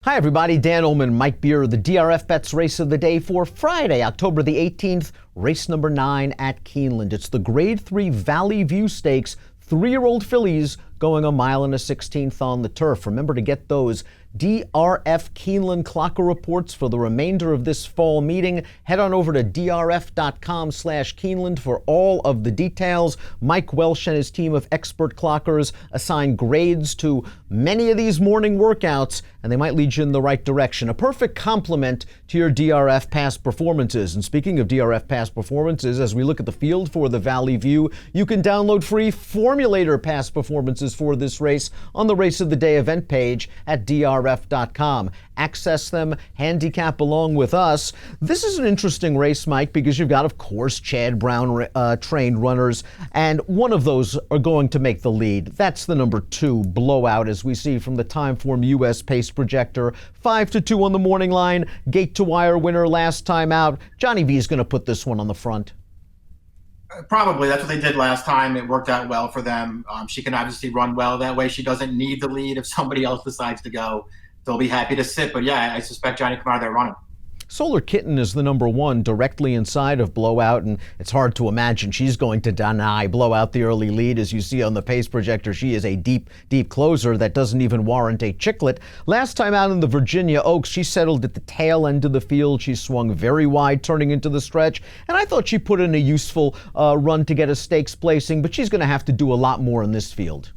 Hi everybody, Dan Illman, Mike Beer, the DRF Bets race of the day for Friday, October the 18th, race number 9 at Keeneland. It's the Grade 3 Valley View Stakes, 3-year-old fillies going a mile and a 16th on the turf. Remember to get those DRF Keeneland Clocker reports for the remainder of this fall meeting. Head on over to drf.com/Keeneland for all of the details. Mike Welsh and his team of expert clockers assign grades to many of these morning workouts, and they might lead you in the right direction. A perfect complement to your DRF past performances. And speaking of DRF past performances, as we look at the field for the Valley View, you can download free formulator past performances for this race on the Race of the Day event page at DRF.com. Access them, handicap along with us. This is an interesting race, Mike, because you've got, of course, Chad Brown trained runners, and one of those are going to make the lead. That's the number 2, Blowout, as we see from the Timeform US Pace Projector. 5-2 on the morning line, gate to wire winner last time out. Johnny V is going to put this one on the front. Probably. That's what they did last time. It worked out well for them. She can obviously run well that way. She doesn't need the lead if somebody else decides to go. They'll be happy to sit. But yeah, I suspect Johnny come out of there running. Solar Kitten is the number 1 directly inside of Blowout, and it's hard to imagine she's going to deny Blowout the early lead. As you see on the pace projector, she is a deep closer that doesn't even warrant a chicklet. Last time out in the Virginia Oaks, she settled at the tail end of the field. She swung very wide turning into the stretch, and I thought she put in a useful run to get a stakes placing, but she's going to have to do a lot more in this field.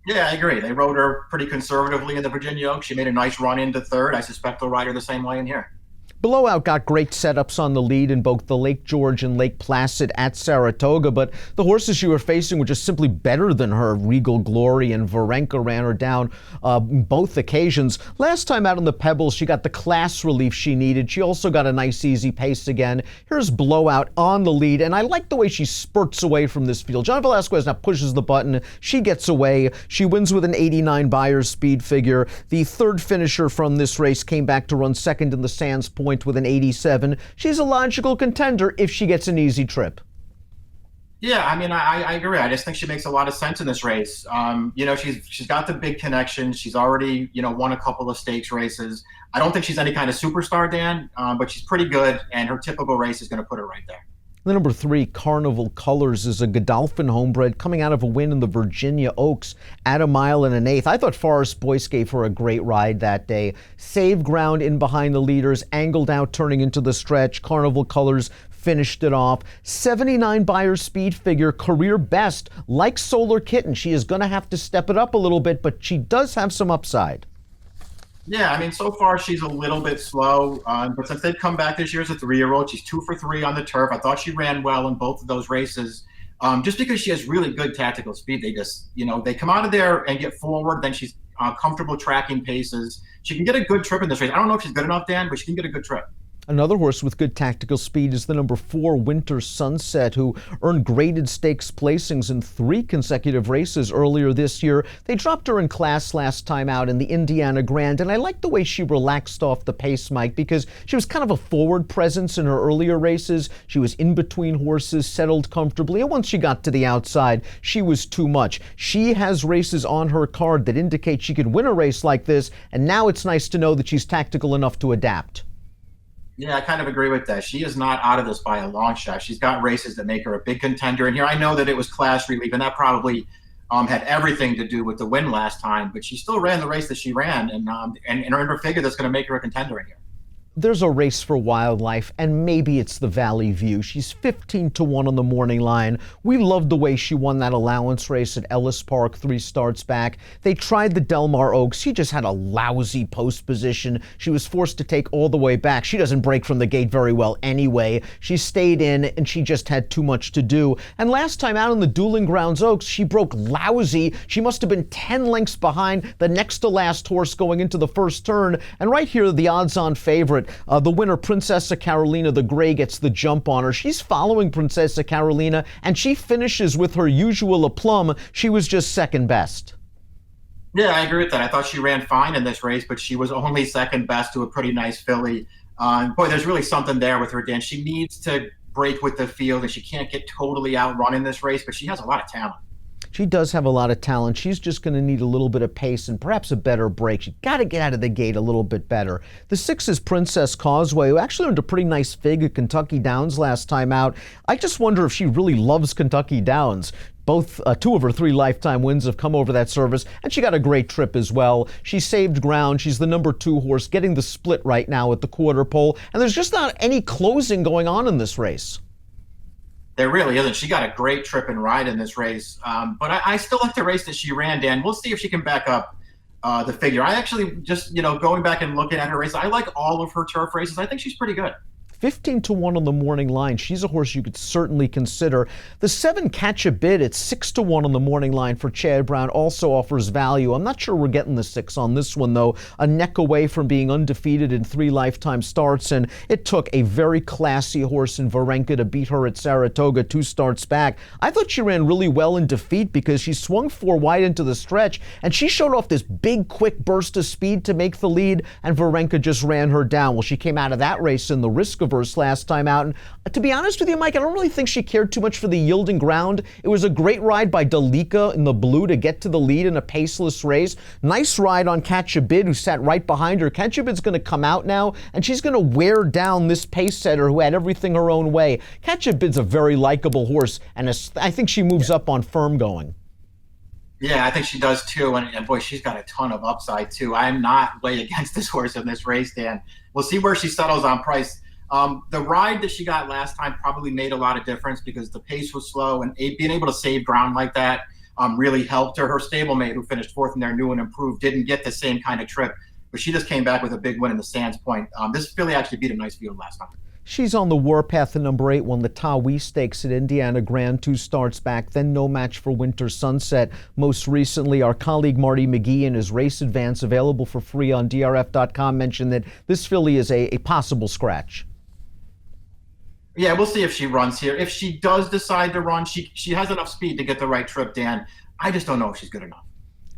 Yeah, I agree. They rode her pretty conservatively in the Virginia Oaks. She made a nice run into third. I suspect they'll ride her the same way in here. Blowout got great setups on the lead in both the Lake George and Lake Placid at Saratoga, but the horses she were facing were just simply better than her. Regal Glory and Varenka ran her down both occasions. Last time out on the Pebbles, she got the class relief she needed. She also got a nice easy pace again. Here's Blowout on the lead, and I like the way she spurts away from this field. John Velasquez now pushes the button. She gets away. She wins with an 89 Buyer's speed figure. The third finisher from this race came back to run second in the Sands Point with an 87. She's a logical contender if she gets an easy trip. Yeah, I mean, I agree. I just think she makes a lot of sense in this race. She's got the big connections. She's already, won a couple of stakes races. I don't think she's any kind of superstar, Dan, but she's pretty good, and her typical race is going to put her right there. The number 3, Carnival Colors, is a Godolphin homebred coming out of a win in the Virginia Oaks at a mile and an eighth. I thought Forrest Boyce gave her a great ride that day. Saved ground in behind the leaders, angled out turning into the stretch. Carnival Colors finished it off. 79 Buyer's speed figure, career best. Like Solar Kitten, she is going to have to step it up a little bit, but she does have some upside. Yeah, I mean, so far she's a little bit slow, but since they've come back this year as a 3-year-old, she's 2 for 3 on the turf. I thought she ran well in both of those races. Just because she has really good tactical speed, they just, they come out of there and get forward, then she's comfortable tracking paces. She can get a good trip in this race. I don't know if she's good enough, Dan, but she can get a good trip. Another horse with good tactical speed is the number 4, Winter Sunset, who earned graded stakes placings in 3 consecutive races earlier this year. They dropped her in class last time out in the Indiana Grand, and I like the way she relaxed off the pace, Mike, because she was kind of a forward presence in her earlier races. She was in between horses, settled comfortably, and once she got to the outside, she was too much. She has races on her card that indicate she could win a race like this, and now it's nice to know that she's tactical enough to adapt. Yeah, I kind of agree with that. She is not out of this by a long shot. She's got races that make her a big contender. And here I know that it was class relief, and that probably had everything to do with the win last time. But she still ran the race that she ran, and in her figure that's going to make her a contender in here. There's a race for wildlife, and maybe it's the Valley View. She's 15-1 on the morning line. We loved the way she won that allowance race at Ellis Park 3 starts back. They tried the Del Mar Oaks. She just had a lousy post position. She was forced to take all the way back. She doesn't break from the gate very well anyway. She stayed in, and she just had too much to do. And last time out in the Dueling Grounds Oaks, she broke lousy. She must have been 10 lengths behind the next to last horse going into the first turn. And right here, the odds-on favorite, the winner, Princessa Carolina the Gray, gets the jump on her. She's following Princessa Carolina, and she finishes with her usual aplomb. She was just second best. Yeah, I agree with that. I thought she ran fine in this race, but she was only second best to a pretty nice filly. Boy, there's really something there with her, Dan. She needs to break with the field, and she can't get totally outrun in this race, but she has a lot of talent. She does have a lot of talent. She's just going to need a little bit of pace and perhaps a better break. She's got to get out of the gate a little bit better. The 6 is Princess Cosway, who actually earned a pretty nice fig at Kentucky Downs last time out. I just wonder if she really loves Kentucky Downs. Both 2 of her 3 lifetime wins have come over that service, and she got a great trip as well. She saved ground. She's the number 2 horse, getting the split right now at the quarter pole, and there's just not any closing going on in this race. There really isn't. She got a great trip and ride in this race, but I still like the race that she ran, Dan. We'll see if she can back up the figure. I actually just, going back and looking at her race, I like all of her turf races. I think she's pretty good. 15-1 on the morning line. She's a horse you could certainly consider. The 7 Catch a Bid at 6-1 on the morning line for Chad Brown also offers value. I'm not sure we're getting the 6 on this one, though. A neck away from being undefeated in 3 lifetime starts, and it took a very classy horse in Varenka to beat her at Saratoga 2 starts back. I thought she ran really well in defeat because she swung 4 wide into the stretch, and she showed off this big, quick burst of speed to make the lead, and Varenka just ran her down. Well, she came out of that race in the risk averse last time out. And to be honest with you, Mike, I don't really think she cared too much for the yielding ground. It was a great ride by Dalika in the blue to get to the lead in a paceless race. Nice ride on Catch a Bid, who sat right behind her. Catch a Bid's going to come out now, and she's going to wear down this pace setter who had everything her own way. Catch a Bid's a very likable horse, and I think she moves up on firm going. Yeah, I think she does too, and boy, she's got a ton of upside too. I'm not way against this horse in this race, Dan. We'll see where she settles on price. The ride that she got last time probably made a lot of difference because the pace was slow, and being able to save ground like that really helped her. Her stablemate, who finished 4th in their new and improved, didn't get the same kind of trip, but she just came back with a big win in the Sands Point. This filly actually beat a nice field last time. She's on the warpath at number 8, won the Tawi Stakes at Indiana Grand 2 starts back, then no match for Winter Sunset. Most recently, our colleague Marty McGee in his race advance, available for free on DRF.com, mentioned that this filly is a possible scratch. Yeah, we'll see if she runs here. If she does decide to run, she has enough speed to get the right trip, Dan. I just don't know if she's good enough.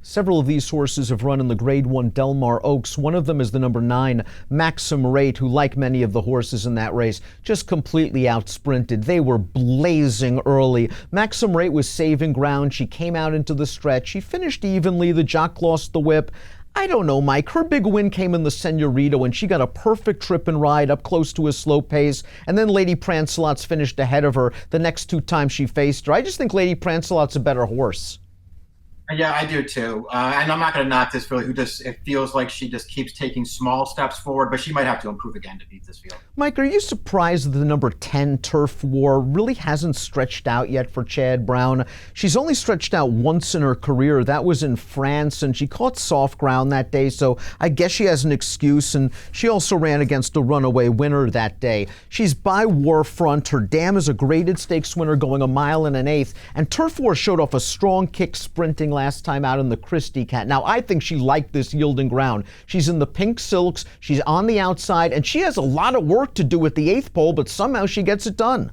Several of these horses have run in the Grade 1 Delmar Oaks. One of them is the number 9, Maxim Rate, who, like many of the horses in that race, just completely out-sprinted. They were blazing early. Maxim Rate was saving ground. She came out into the stretch. She finished evenly. The jock lost the whip. I don't know, Mike. Her big win came in the Senorita when she got a perfect trip and ride up close to a slow pace, and then Lady Prancelot's finished ahead of her the next 2 times she faced her. I just think Lady Prancelot's a better horse. Yeah, I do too. And I'm not going to knock this filly, it feels like she just keeps taking small steps forward, but she might have to improve again to beat this field. Mike, are you surprised that the number 10 Turf War really hasn't stretched out yet for Chad Brown? She's only stretched out once in her career. That was in France, and she caught soft ground that day, so I guess she has an excuse, and she also ran against a runaway winner that day. She's by Warfront. Her dam is a graded stakes winner going 1 mile and an eighth, and Turf War showed off a strong kick sprinting last time out in the Christie Cat. Now, I think she liked this yielding ground. She's in the pink silks, she's on the outside, and she has a lot of work to do at the 8th pole, but somehow she gets it done.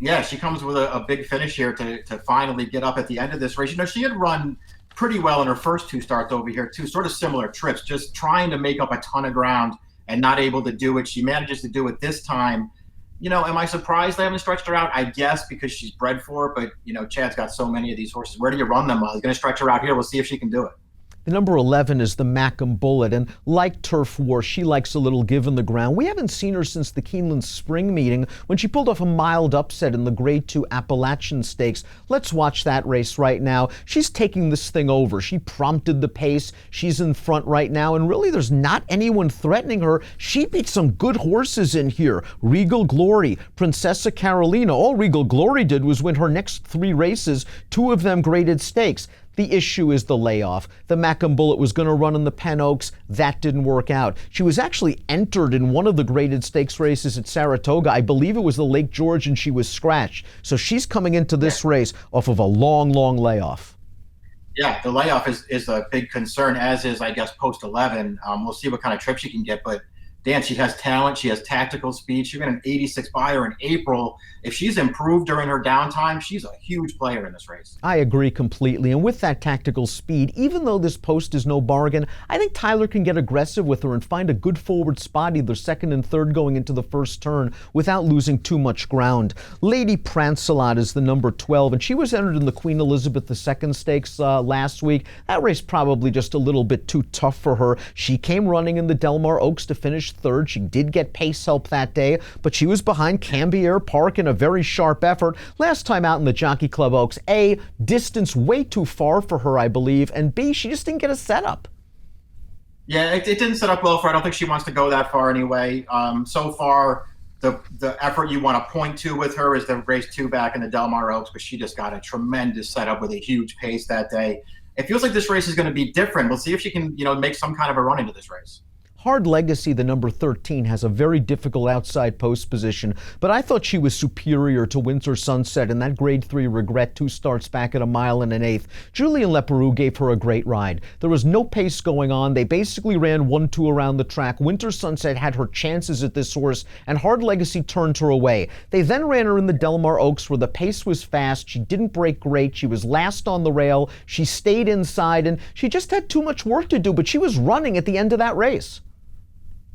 Yeah, she comes with a big finish here to finally get up at the end of this race. She had run pretty well in her first 2 starts over here, 2 sort of similar trips, just trying to make up a ton of ground and not able to do it. She manages to do it this time. Am I surprised they haven't stretched her out? I guess because she's bred for it, but, Chad's got so many of these horses. Where do you run them? He's going to stretch her out here. We'll see if she can do it. The number 11 is the Mackham Bullet, and like Turf War, she likes a little give in the ground. We haven't seen her since the Keeneland spring meeting when she pulled off a mild upset in the Grade 2 Appalachian Stakes. Let's watch that race right now. She's taking this thing over. She prompted the pace. She's in front right now, and really there's not anyone threatening her. She beat some good horses in here. Regal Glory, Princessa Carolina. All Regal Glory did was win her next 3 races, 2 of them graded stakes. The issue is the layoff. The Mackham Bullet was going to run in the Penn Oaks. That didn't work out. She was actually entered in one of the graded stakes races at Saratoga. I believe it was the Lake George, and she was scratched. So she's coming into this race off of a long, long layoff. Yeah, the layoff is a big concern, as is, I guess, post 11. We'll see what kind of trip she can get, but Dan, she has talent. She has tactical speed. She ran an 86 buyer in April. If she's improved during her downtime, she's a huge player in this race. I agree completely. And with that tactical speed, even though this post is no bargain, I think Tyler can get aggressive with her and find a good forward spot, either second and third going into the first turn, without losing too much ground. Lady Prancelot is the number 12, and she was entered in the Queen Elizabeth II Stakes last week. That race probably just a little bit too tough for her. She came running in the Del Mar Oaks to finish third. She did get pace help that day, but she was behind Cambier Park in a very sharp effort. Last time out in the Jockey Club Oaks, A, distance way too far for her, I believe, and B, she just didn't get a setup. Yeah, it didn't set up well for her. I don't think she wants to go that far anyway. So far, the effort you want to point to with her is the race 2 back in the Del Mar Oaks, but she just got a tremendous setup with a huge pace that day. It feels like this race is going to be different. We'll see if she can, make some kind of a run into this race. Hard Legacy, the number 13, has a very difficult outside post position, but I thought she was superior to Winter Sunset in that Grade 3 Regret 2 starts back at 1 1/8 miles. Julien Leparoux gave her a great ride. There was no pace going on. They basically ran 1-2 around the track. Winter Sunset had her chances at this horse, and Hard Legacy turned her away. They then ran her in the Del Mar Oaks where the pace was fast. She didn't break great. She was last on the rail. She stayed inside, and she just had too much work to do, but she was running at the end of that race.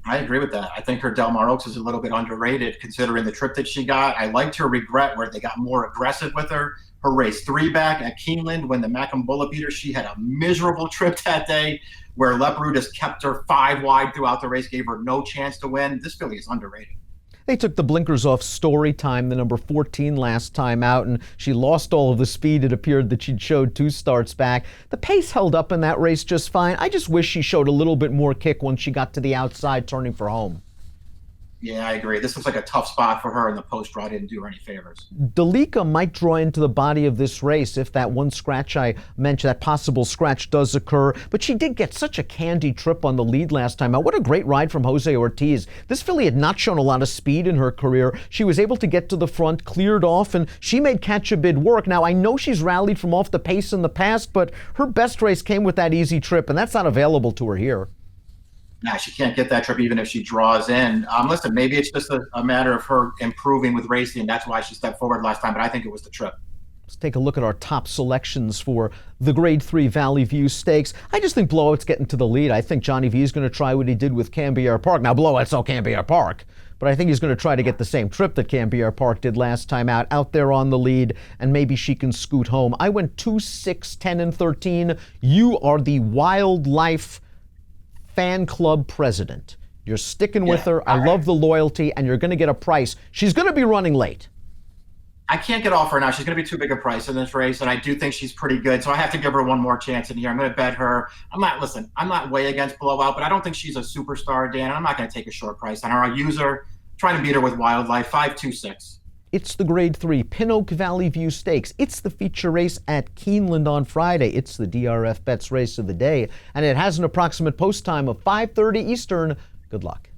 I agree with that. I think her Del Mar Oaks is a little bit underrated considering the trip that she got. I liked her Regret where they got more aggressive with her. Her race 3 back at Keeneland when the Macambulla beat her, she had a miserable trip that day where Leparoux just kept her 5 wide throughout the race, gave her no chance to win. This filly is underrated. They took the blinkers off Story Time, the number 14, last time out, and she lost all of the speed it appeared that she'd showed 2 starts back. The pace held up in that race just fine. I just wish she showed a little bit more kick once she got to the outside turning for home. Yeah, I agree. This looks like a tough spot for her, and the post draw didn't do her any favors. Delica might draw into the body of this race if that one scratch I mentioned, that possible scratch, does occur. But she did get such a candy trip on the lead last time out. What a great ride from Jose Ortiz. This filly had not shown a lot of speed in her career. She was able to get to the front, cleared off, and she made Catch a Bid work. Now, I know she's rallied from off the pace in the past, but her best race came with that easy trip, and that's not available to her here. Nah, she can't get that trip even if she draws in. Listen, maybe it's just a matter of her improving with racing. That's why she stepped forward last time, but I think it was the trip. Let's take a look at our top selections for the Grade 3 Valley View Stakes. I just think Blowout's getting to the lead. I think Johnny V is going to try what he did with Cambier Park. Now, Blowout's all Cambier Park, but I think he's going to try to get the same trip that Cambier Park did last time out there on the lead, and maybe she can scoot home. I went 2, 6, 10, and 13. You are the Wildlife fan club president. You're sticking with her. I love the loyalty, and you're going to get a price. She's going to be running late. I can't get off her now. She's going to be too big a price in this race, and I do think she's pretty good, so I have to give her one more chance in here. I'm going to bet her. I'm not way against Blowout, but I don't think she's a superstar, Dan. I'm not going to take a short price on her. I'll use her, trying to beat her with Wildlife, 5-2-6. It's the Grade 3 Pin Oak Valley View Stakes. It's the feature race at Keeneland on Friday. It's the DRF Bets race of the day, and it has an approximate post time of 5:30 Eastern. Good luck.